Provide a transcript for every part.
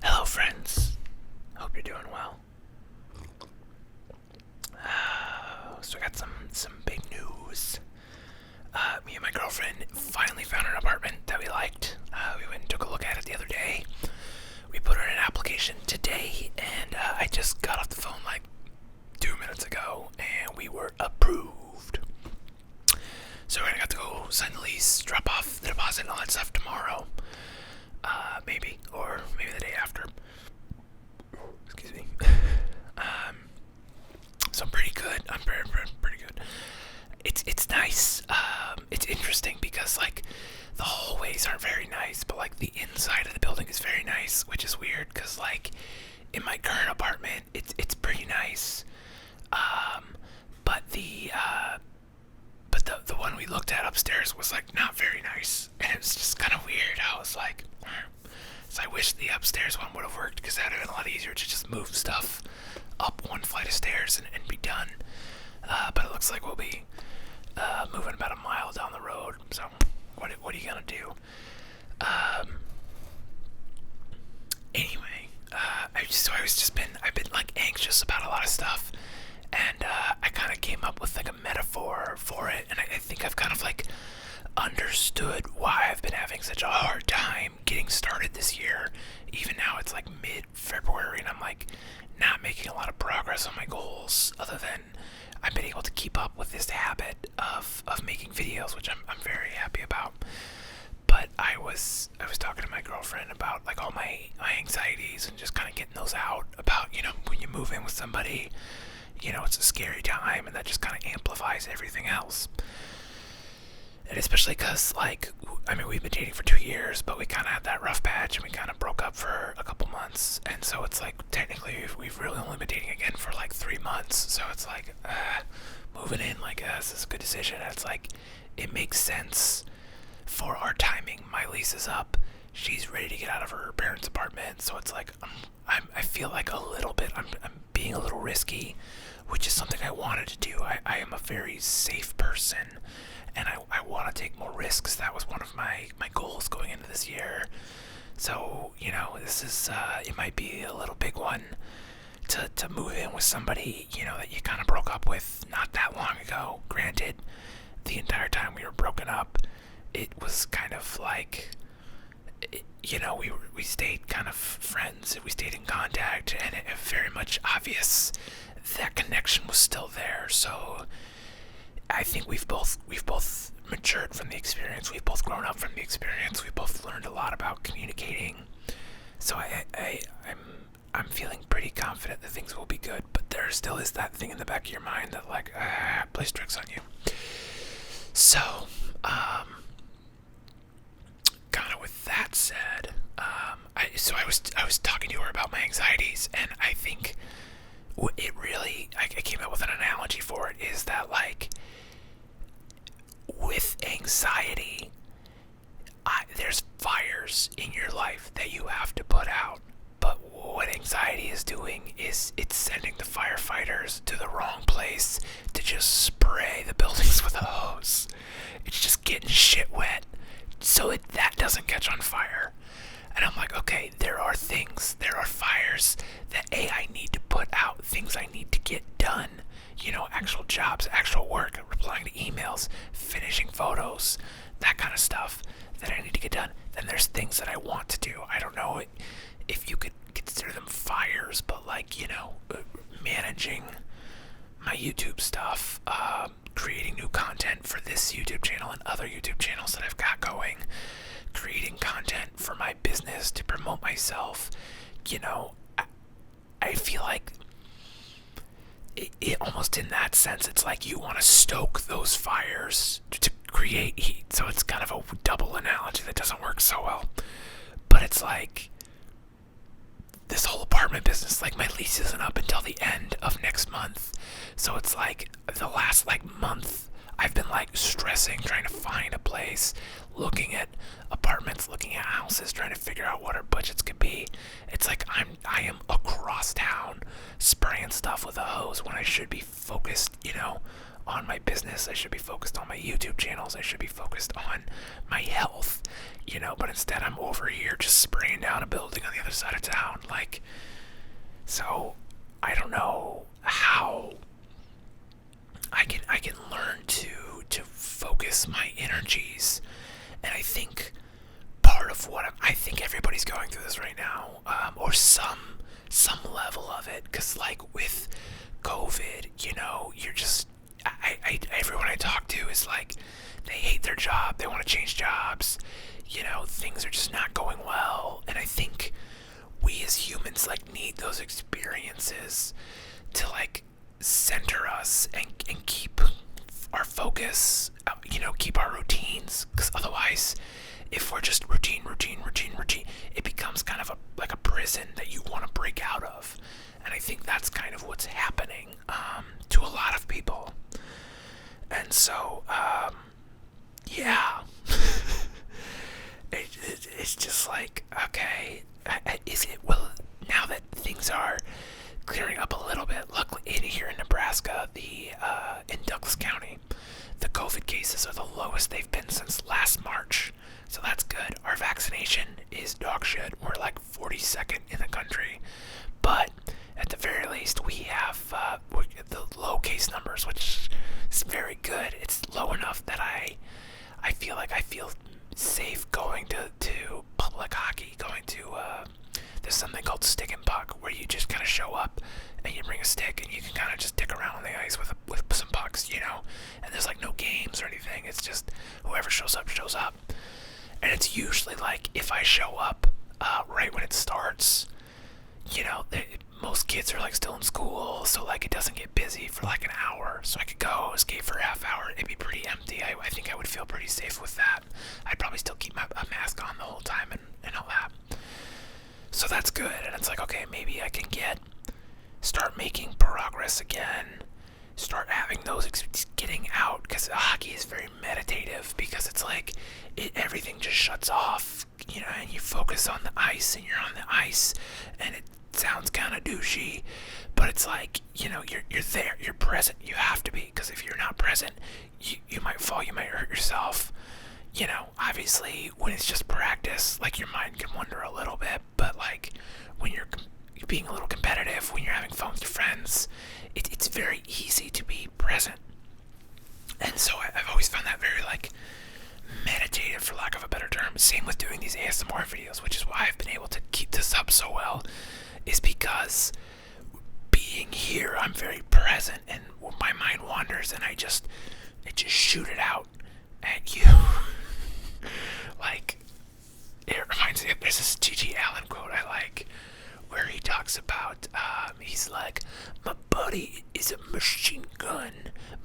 Hello, friends. Hope you're doing well. So I got some big news. Me and my girlfriend finally found an apartment that we liked. We went and took a look at it the other day. We put in an application today, and I just got off the phone like 2 minutes ago, and we were approved. So we're gonna have to go sign the lease, drop off the deposit, and all that stuff tomorrow. Maybe, or maybe the day after. Excuse me. So I'm pretty good. I'm pretty good. It's nice. It's interesting because like the hallways aren't very nice, but like the inside of the building is very nice, which is weird because like in my current apartment, it's pretty nice. But the one we looked at upstairs was like not very nice, and it was just kind of weird. I was like, so I wish the upstairs one would have worked because that would have been a lot easier to just move stuff up one flight of stairs and be done. But it looks like we'll be moving about a mile down the road. So what are you gonna do? Anyway, I've been like anxious about a lot of stuff, and I kind of came up with like a metaphor for it, and I think I've kind of like understood why I've been having such a hard time getting started this year. Even now it's like mid-February and I'm like not making a lot of progress on my goals, other than I've been able to keep up with this habit of making videos, which I'm very happy about. But I was talking to my girlfriend about like all my anxieties and just kind of getting those out about, when you move in with somebody, it's a scary time, and that just kind of amplifies everything else. And especially because, we've been dating for 2 years, but we kind of had that rough patch, and we kind of broke up for a couple months. And so it's like, technically, we've really only been dating again for like 3 months. So it's like, moving in, this is a good decision. And it's like, it makes sense for our timing. My lease is up. She's ready to get out of her parents' apartment. So it's like, I feel like a little bit, I'm being a little risky, which is something I wanted to do. I am a very safe person, and I want to take more risks. That was one of my goals going into this year. So, this is, it might be a little big one to move in with somebody, that you kind of broke up with not that long ago. Granted, the entire time we were broken up, it was kind of like, we stayed kind of friends, we stayed in contact, and it very much obvious that connection was still there. So I think we've both matured from the experience. We've both grown up from the experience. We've both learned a lot about communicating. So I'm feeling pretty confident that things will be good. But there still is that thing in the back of your mind that plays tricks on you. So kind of with that said, I was talking to her about my anxieties, and I think it really, I came up with an analogy for it, is that with anxiety, there's fires in your life that you have to put out. But what anxiety is doing is it's sending the firefighters to the wrong place to just spray the buildings with a hose. It's just getting shit wet so that doesn't catch on fire. And I'm like, okay, there are fires that I need to put out, things I need to get done. Actual jobs, actual work, replying to emails, finishing photos, that kind of stuff that I need to get done. Then there's things that I want to do. I don't know if you could consider them fires, but managing my YouTube stuff, creating new content for this YouTube channel and other YouTube channels that I've got going, creating content for my business to promote myself. I feel like it almost in that sense, it's like you want to stoke those fires to create heat. So it's kind of a double analogy that doesn't work so well. But it's like this whole apartment business, my lease isn't up until the end of next month. So it's like the last month I've been stressing, trying to find a place, looking at apartments, looking at houses, trying to figure out what our budgets could be. It's like I am across town spraying stuff with a hose when I should be focused, on my business. I should be focused on my YouTube channels. I should be focused on my health, but instead I'm over here just spraying down a building on the other side of town. Like, so I don't know how I can learn to focus my energies. And I think part of what I think everybody's going through this right now, or some level of it, because like with COVID, you're just everyone I talk to is like, they hate their job, they want to change jobs, things are just not going well. And I think we as humans like need those experiences to like center us and keep our focus, keep our routines, because otherwise, if we're just routine, it becomes kind of like a prison that you want to break out of. And I think that's kind of what's happening to a lot of people. And so, yeah, it's just like, okay, is it, well, now that things are clearing up a little bit, luckily here in Nebraska, in Douglas County, the COVID cases are the lowest they've been since last March. So that's good. Our vaccination is dog shit. We're like 42nd in the country. But at the very least, we have the low case numbers, which is very good. It's low enough that I feel like I feel safe going to public hockey, going to there's something called stick and puck, where you just kind of show up and you bring a stick and you can kind of just dick around on the ice with some pucks, and there's like no games or anything. It's just whoever shows up shows up. And it's usually like, if I show up right when it starts, most kids are like still in school, so like it doesn't get busy for like an hour, so I could go skate for a half hour. It'd be pretty empty. I think I would feel pretty safe with that. I'd probably still keep a mask on the whole time and all that. So that's good. And it's like, okay, maybe I can start making progress again, start having those, getting out, because hockey is very meditative, because it's like everything just shuts off, and you focus on the ice, and you're on the ice, and it sounds kind of douchey, but it's like, you're there, you're present, you have to be, because if you're not present, you might fall, you might hurt yourself. Obviously when it's just practice, like, your mind can wander a little bit, but like when you're being a little competitive, when you're having fun with your friends, it's very easy to be present. And so I've always found that very like meditative, for lack of a better term. Same with doing these ASMR videos, which is why I've been able to keep this up so well, is because being here, I'm very present, and my mind wanders, and I just shoot it out at you. Like, it reminds me of, there's this G.G. Allen quote I like, where he talks about, he's like, my body is a machine gun,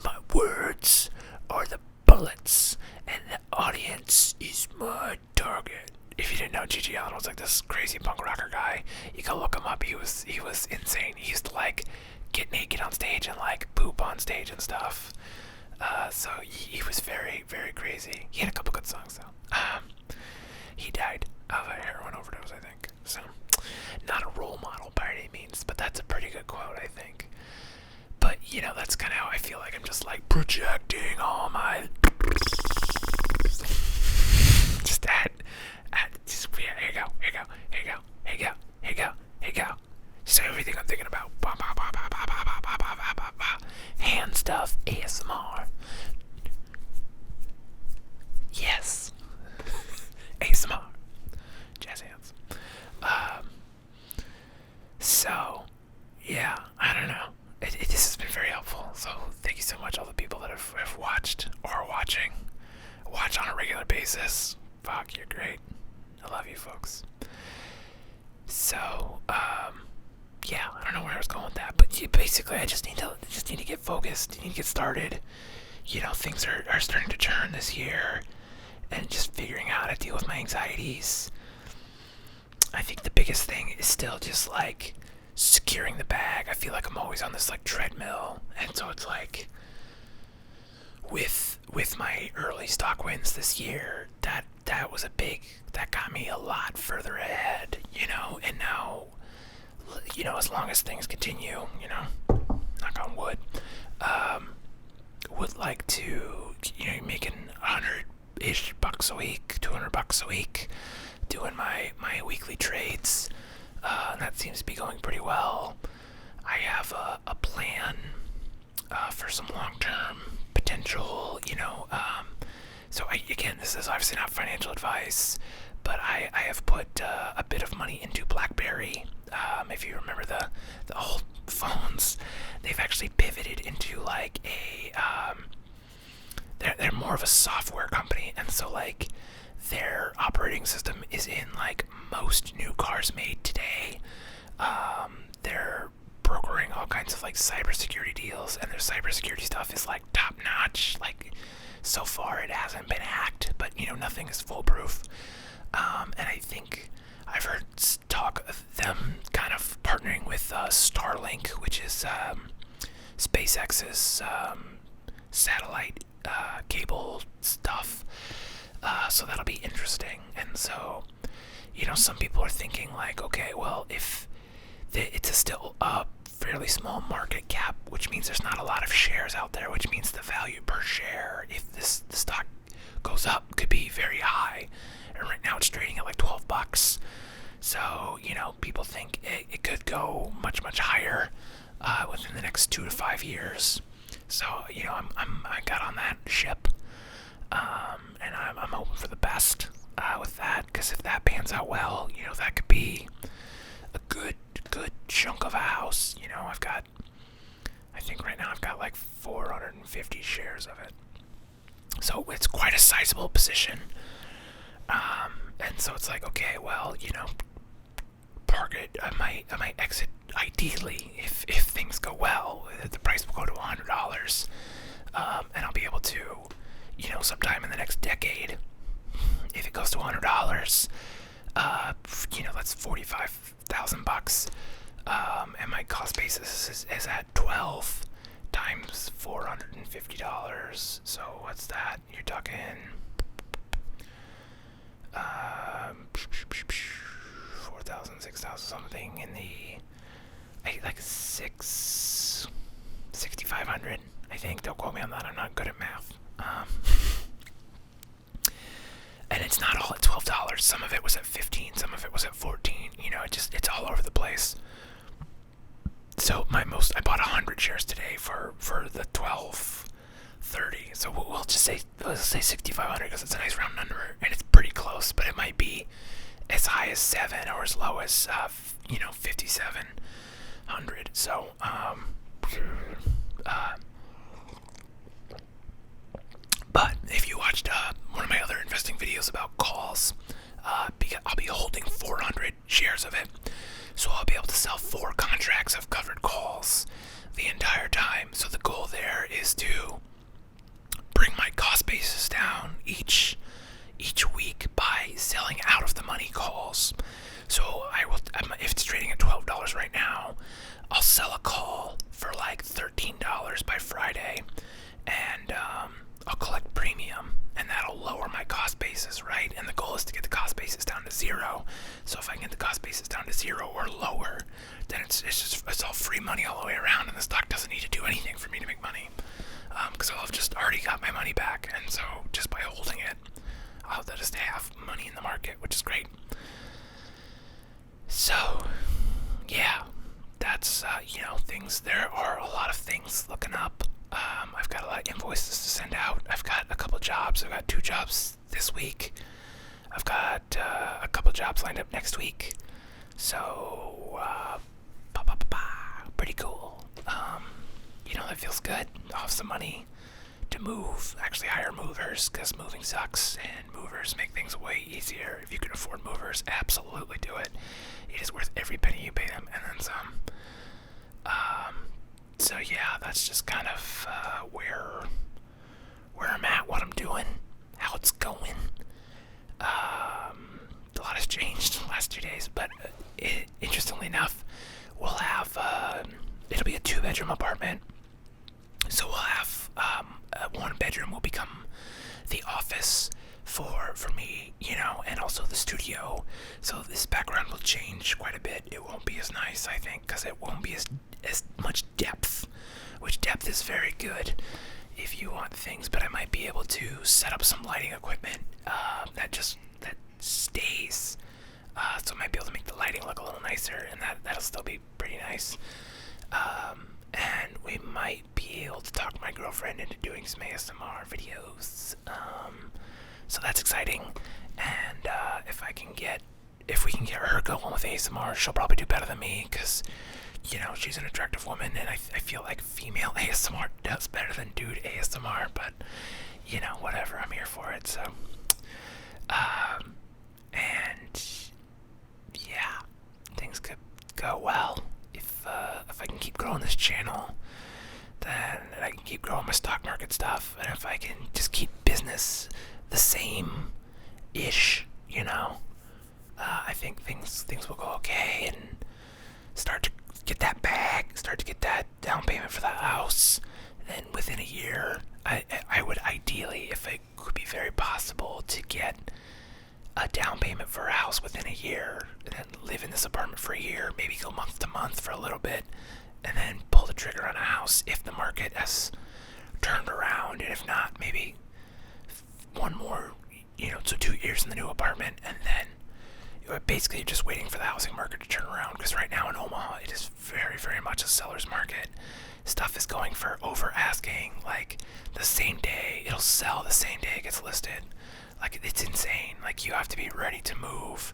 my words are the bullets, and the audience is my target. If you didn't know, G.G. Allen was like this crazy punk rocker guy. You can look him up. He was insane. He used to like get naked on stage and like poop on stage and stuff. So he was very, very crazy. He had a couple good songs though. He died of a heroin overdose, I think. So not a role model by any means, but that's a pretty good quote, I think. But that's kind of how I feel like I'm just like projecting all my just here you go. Just everything I'm thinking about. Hand stuff, ASMR. Yes. ASMR. Jazz hands. So, yeah, I don't know. This has been very helpful. So, thank you so much, all the people that have watched or are watching. Watch on a regular basis. Fuck, you're great. I love you, folks. So, yeah, I don't know where I was going with that, but basically, I just need to get focused. I need to get started. Things are starting to turn this year, and just figuring out how to deal with my anxieties. I think the biggest thing is still just like securing the bag. I feel like I'm always on this like treadmill, and so it's like with my early stock wins this year, that was that got me a lot further ahead, and now, as long as things continue, knock on wood, would like to, you're making 100-ish bucks a week, $200 a week, doing my weekly trades. And that seems to be going pretty well. I have a plan for some long-term potential, so again, this is obviously not financial advice, but I have put a bit of money into BlackBerry. If you remember the old phones, they've actually pivoted into like they're more of a software company, and so like their operating system is in like most new cars made today. They're brokering all kinds of like cybersecurity deals, and their cybersecurity stuff is like top notch. Like so far it hasn't been hacked, but nothing is foolproof. And I think I've heard talk of them kind of partnering with Starlink, which is SpaceX's satellite cable stuff. So that'll be interesting. And so, some people are thinking like, okay, well, if it's still a fairly small market cap, which means there's not a lot of shares out there, which means the value per share, if the stock goes up, could be very high. And right now it's trading at like $12. So, people think it could go much, much higher within the next 2 to 5 years. So, I got on that ship, and I'm hoping for the best with that, because if that pans out well, that could be a good chunk of a house. I think right now I've got like 450 shares of it. So it's quite a sizable position. And so it's like, okay, well, target, I might exit ideally if things go well. The price will go to $100, and I'll be able to, sometime in the next decade, if it goes to $100, that's $45,000. And my cost basis is at 12 times $450. So what's that? You're talking 4,000, 6,000 something in the like 6,500. I think. Don't quote me on that. I'm not good at math. And it's not all at $12. Some of it was at 15. Some of it was at 14. It's all over the place. So I bought 100 shares today for the 12.30. So we'll just say, let's say 6,500 because it's a nice round number, and it's pretty close. But it might be as high as 7 or as low as 5,700. So but if you watched one of my other investing videos about calls, I'll be holding 400 shares of it. So I'll be able to sell 4 contracts of covered calls the entire time. So the goal there is to bring my cost basis down each week by selling out of the money calls. So if it's trading at $12 right now, I'll sell a call for like $13 by Friday, and I'll collect premium, and that'll lower my cost basis, right? And the goal is to get the cost basis down to 0. So if I can get the cost basis down to 0 or lower, then it's all free money all the way around, and the stock doesn't need to do anything for me to make money, because I'll have just already got my money back. And so just by holding it, I'll just have money in the market, which is great. So yeah, that's things. There are a lot of things looking up. I've got a lot of invoices to send out. I've got a couple jobs. I've got 2 jobs this week. I've got a couple jobs lined up next week. So, pretty cool. That feels good. I'll have some money to move, actually hire movers, because moving sucks, and movers make things way easier. If you can afford movers, absolutely do it. It is worth every penny you pay them, and then some. So yeah, that's just kind of where I'm at, what I'm doing, how it's going. A lot has changed in the last 2 days, but interestingly enough, we'll have it'll be a 2-bedroom apartment. So we'll have 1 bedroom will become the office for me, and also the studio. So this background will change quite a bit. It won't be as nice, I think, because it won't be as much depth, which depth is very good. if you want things, but I might be able to set up some lighting equipment that stays. So I might be able to make the lighting look a little nicer, and that'll still be pretty nice. And we might be able to talk my girlfriend into doing some ASMR videos. So that's exciting. And if we can get her going with ASMR, she'll probably do better than me, because she's an attractive woman, and I feel like female ASMR does better than dude ASMR, but whatever, I'm here for it. So and yeah, things could go well if I can keep growing this channel, then I can keep growing my stock market stuff, and if I can just keep business the same ish, I think things will go okay, and start to get that bag, start to get that down payment for the house. Then within a year, I would ideally, if it could be very possible, to get a down payment for a house within a year, and then live in this apartment for a year, maybe go month to month for a little bit, and then pull the trigger on a house if the market has turned around, and if not, maybe one more, so 2 years in the new apartment, and then basically just waiting for the housing market to turn around, because right now in Omaha it is very, very much a seller's market. Stuff is going for over asking, like the same day it'll sell, the same day it gets listed. Like, it's insane. Like, you have to be ready to move,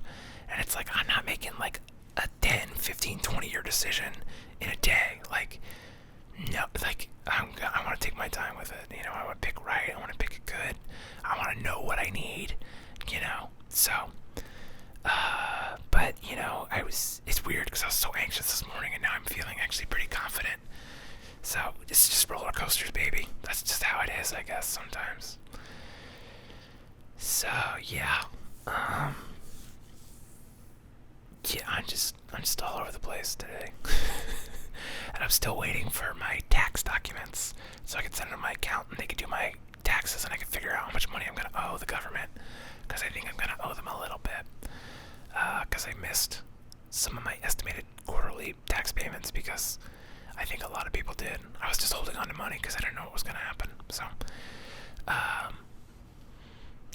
and it's like, I'm not making like a 10, 15, 20 year decision in a day. Like, no, like I want to take my time with it. I want to pick right, I want to pick it good, I want to know what I need, so but it's weird because I was so anxious this morning, and now I'm feeling actually pretty confident. So it's just roller coasters, baby. That's just how it is, I guess, sometimes. So yeah, I'm just all over the place today. And I'm still waiting for my tax documents so I can send them to my accountant, and they can do my taxes, and I can figure out how much money I'm gonna owe the government, because I think I'm gonna owe them a little bit, because I missed some of my estimated quarterly tax payments, because I think a lot of people did. I was just holding on to money because I didn't know what was gonna happen. So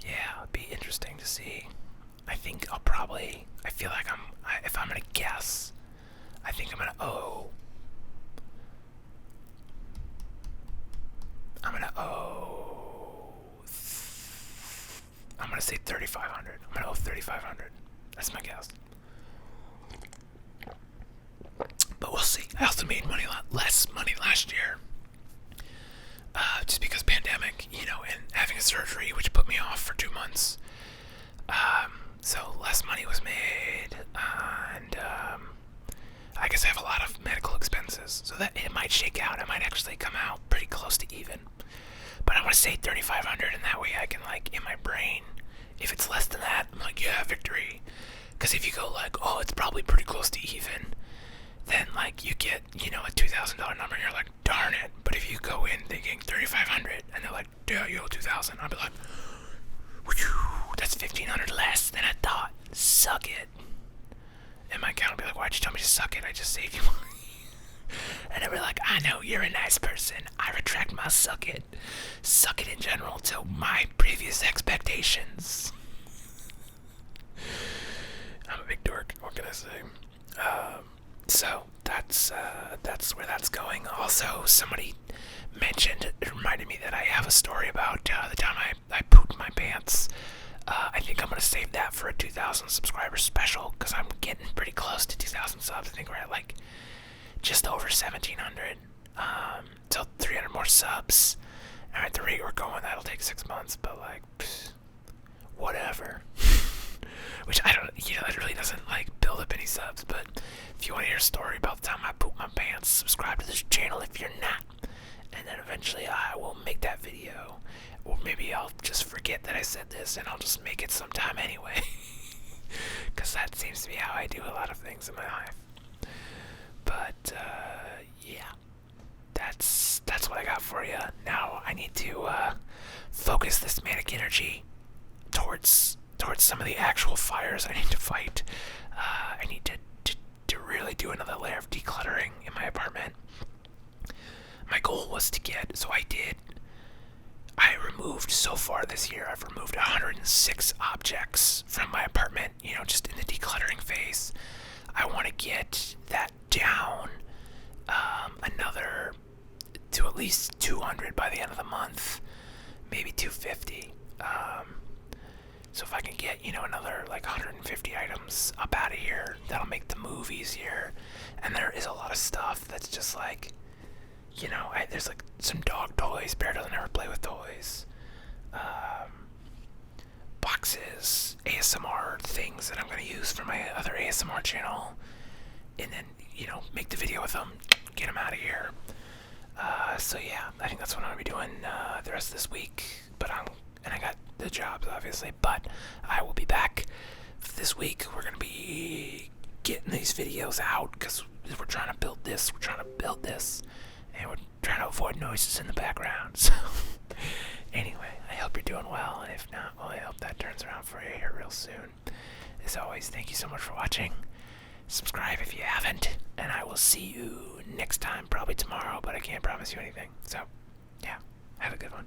yeah, it'd be interesting to see. I think I feel like if I'm gonna guess, I think I'm gonna owe I'm gonna say $3,500. I'm gonna owe $3,500. That's my guess. But we'll see. I also made less money last year, just because pandemic, and having a surgery, which put me off for 2 months. So less money was made, and I guess I have a lot of medical expenses, so that it might shake out. I might actually come out pretty close to even. But I want to say $3,500, and that way I can, like, in my brain, if it's less than that, I'm like, yeah, victory. Because if you go like, oh, it's probably pretty close to even, then like you get, a $2,000 number, and you're like, darn it. But if you go in thinking $3,500, and they're like, yeah, you owe $2,000, I'll be like, whew, that's $1,500 less than I thought. Suck it. And my account will be like, why'd you tell me to suck it? I just saved you money. And they'll be like, I know, you're a nice person. I retract my suck it. Suck it in general to my previous expectations. I'm a big dork. What can I say? So that's where that's going. Also, somebody it reminded me that I have a story about the time I pooped my pants. I think I'm going to save that for a 2,000 subscriber special, because I'm getting pretty close to 2,000 subs. I think we're at like just over 1,700. Till 300 more subs. And at the rate we're going, that'll take 6 months, but like, whatever. Which I don't, it really doesn't like build up any subs, but if you want to hear a story about the time I pooped my pants, subscribe to this channel if you're not. And then eventually I will make that video. Or maybe I'll just forget that I said this, and I'll just make it sometime anyway. Because that seems to be how I do a lot of things in my life. But, yeah. That's what I got for you. Now I need to focus this manic energy towards some of the actual fires I need to fight. I need to really do another layer of decluttering in my apartment. My goal was to get, so I did I removed so far this year. I've removed 106 objects from my apartment. Just in the decluttering phase. I want to get that down another to at least 200 by the end of the month, maybe 250. So if I can get, another like 150 items up out of here, that'll make the move easier. And there is a lot of stuff that's just like, there's like some dog toys. Bear doesn't ever play with toys. Boxes, ASMR things that I'm going to use for my other ASMR channel. And then, make the video with them, get them out of here. So yeah, I think that's what I'm going to be doing the rest of this week. And I got the jobs, obviously. But I will be back this week. We're going to be getting these videos out because we're trying to build this. And we're trying to avoid noises in the background. So anyway, I hope you're doing well. And if not, well, I hope that turns around for you here real soon. As always, thank you so much for watching. Subscribe if you haven't. And I will see you next time, probably tomorrow, but I can't promise you anything. So, yeah, have a good one.